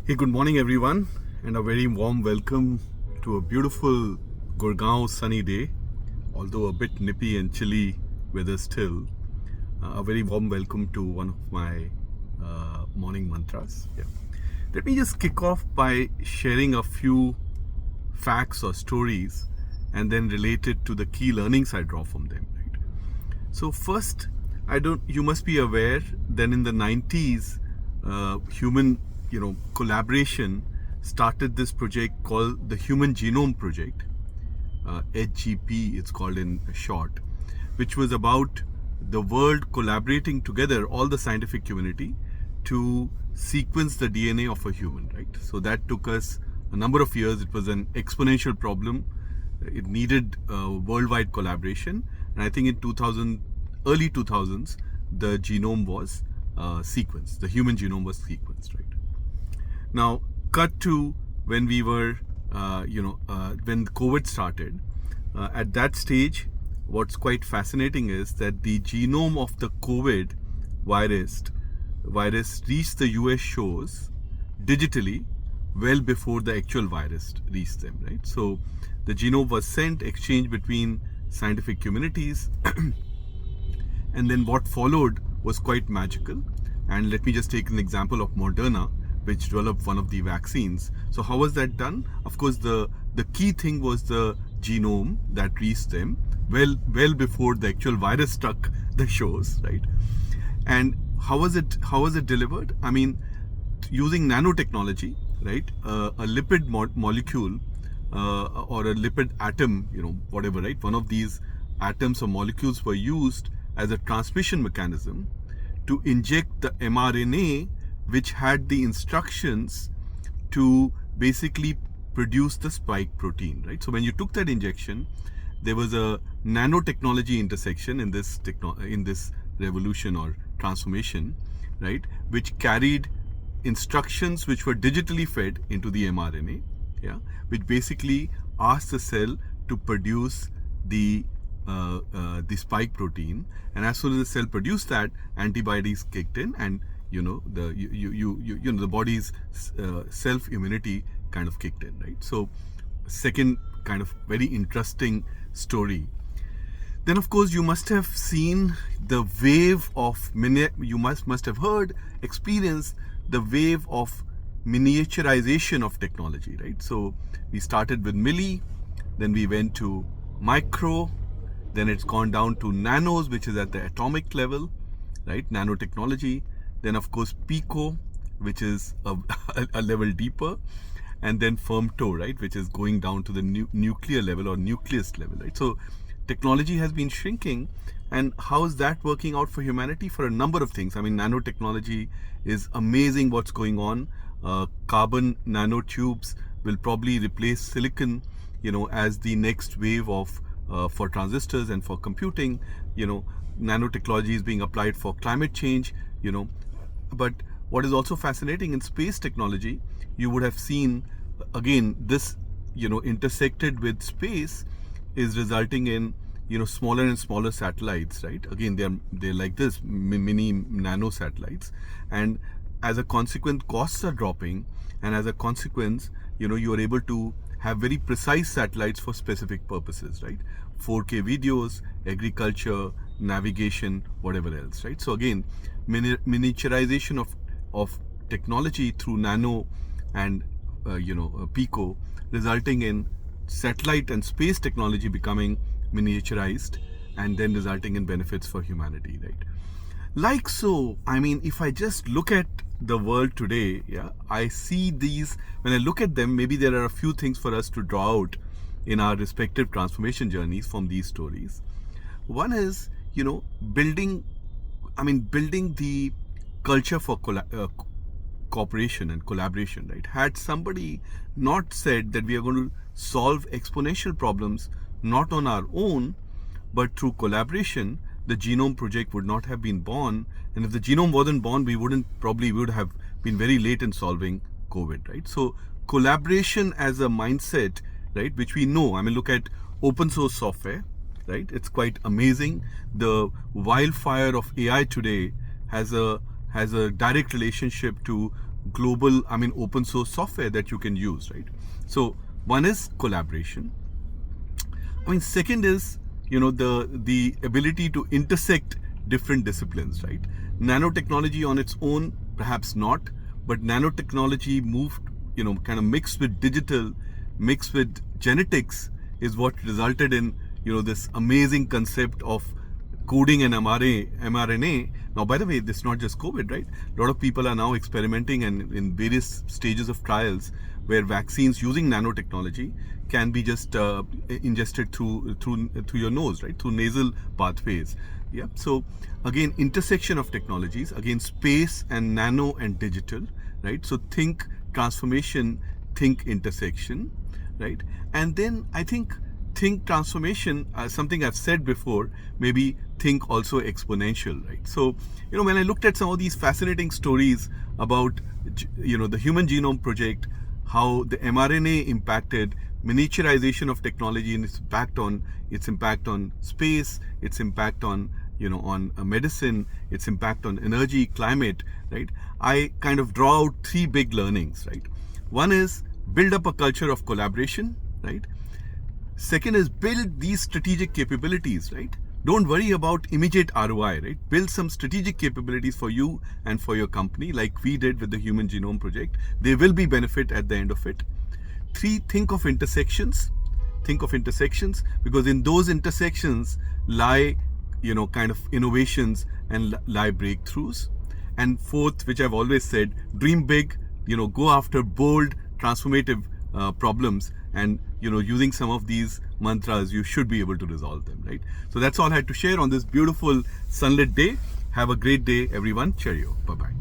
Hey, good morning, everyone, and a very warm welcome to a beautiful Gurgaon sunny day, although a bit nippy and chilly weather still. A very warm welcome to one of my morning mantras. Yeah. Let me just kick off by sharing a few facts or stories and then relate it to the key learnings I draw from them. Right? So, first, you must be aware that in the 90s, human collaboration started this project called the Human Genome Project, HGP it's called in short, which was about the world collaborating together, all the scientific community, to sequence the DNA of a human, right? So that took us a number of years. It was an exponential problem. It needed worldwide collaboration, and I think in early 2000s, the genome was sequenced. The human genome was sequenced, right? Now, cut to when we were, when COVID started. At that stage, what's quite fascinating is that the genome of the COVID virus reached the US shores digitally well before the actual virus reached them, right? So the genome was sent, exchanged between scientific communities, and then what followed was quite magical. And let me just take an example of Moderna, which developed one of the vaccines. So how was that done? Of course, the key thing was the genome that reached them well before the actual virus struck the shores, right? And how was it delivered? I mean, using nanotechnology, right? A lipid molecule or a lipid atom, whatever, right? One of these atoms or molecules were used as a transmission mechanism to inject the mRNA, which had the instructions to basically produce the spike protein, right? So when you took that injection, there was a nanotechnology intersection in this revolution or transformation, right? Which carried instructions which were digitally fed into the mRNA, which basically asked the cell to produce the spike protein, and as soon as the cell produced that, antibodies kicked in, and the body's self immunity kind of kicked in, right? So, second kind of very interesting story. Then, of course, you must have seen the wave of you must have heard, experienced the wave of miniaturization of technology, right? So we started with milli, then we went to micro, then it's gone down to nanos, which is at the atomic level, right? Nanotechnology. Then, of course, pico, which is a level deeper, and then femto, right, which is going down to the nuclear level or nucleus level, right? So technology has been shrinking, and how is that working out for humanity? For a number of things. I mean, nanotechnology is amazing what's going on. Carbon nanotubes will probably replace silicon, as the next wave of for transistors and for computing. Nanotechnology is being applied for climate change, But what is also fascinating in space technology, you would have seen, again, this, intersected with space is resulting in, smaller and smaller satellites, right? Again, they're like this, mini nano satellites. And as a consequence, costs are dropping. And as a consequence, you are able to have very precise satellites for specific purposes, right? 4K videos, agriculture, navigation, whatever else, right? So again, miniaturization of technology through nano and pico, resulting in satellite and space technology becoming miniaturized, and then resulting in benefits for humanity, right? Like so, I mean, if I just look at the world today, I see these. When I look at them, maybe there are a few things for us to draw out in our respective transformation journeys from these stories. One is, building the culture for cooperation and collaboration, right? Had somebody not said that we are going to solve exponential problems not on our own, but through collaboration, the Genome Project would not have been born. And if the genome wasn't born, we would have been very late in solving COVID, right? So collaboration as a mindset, right, which we know. I mean, look at open source software, right? It's quite amazing. The wildfire of AI today has a direct relationship to global, open source software that you can use, right? So one is collaboration. Second is, the ability to intersect different disciplines, right? Nanotechnology on its own, perhaps not, but nanotechnology moved, kind of mixed with digital, mixed with genetics, is what resulted in, this amazing concept of coding an mRNA. Now, by the way, this is not just COVID, right? A lot of people are now experimenting and in various stages of trials where vaccines using nanotechnology can be just ingested through your nose, right? Through nasal pathways. Yeah. So again, intersection of technologies, again, space and nano and digital, right? So think transformation, think intersection, right? And then I think transformation, something I've said before, maybe think also exponential, right? So, when I looked at some of these fascinating stories about, the Human Genome Project, how the mRNA impacted miniaturization of technology and its impact on space, its impact on, on medicine, its impact on energy, climate, right? I kind of draw out three big learnings, right? One is build up a culture of collaboration, right? Second is build these strategic capabilities, right? Don't worry about immediate ROI, right? Build some strategic capabilities for you and for your company, like we did with the Human Genome Project. There will be benefit at the end of it. Three, think of intersections. Think of intersections, because in those intersections lie, kind of innovations and lie breakthroughs. And fourth, which I've always said, dream big, go after bold, transformative problems, and using some of these mantras, you should be able to resolve them, right? So that's all I had to share on this beautiful sunlit day. Have a great day, everyone. Cheerio. Bye-bye.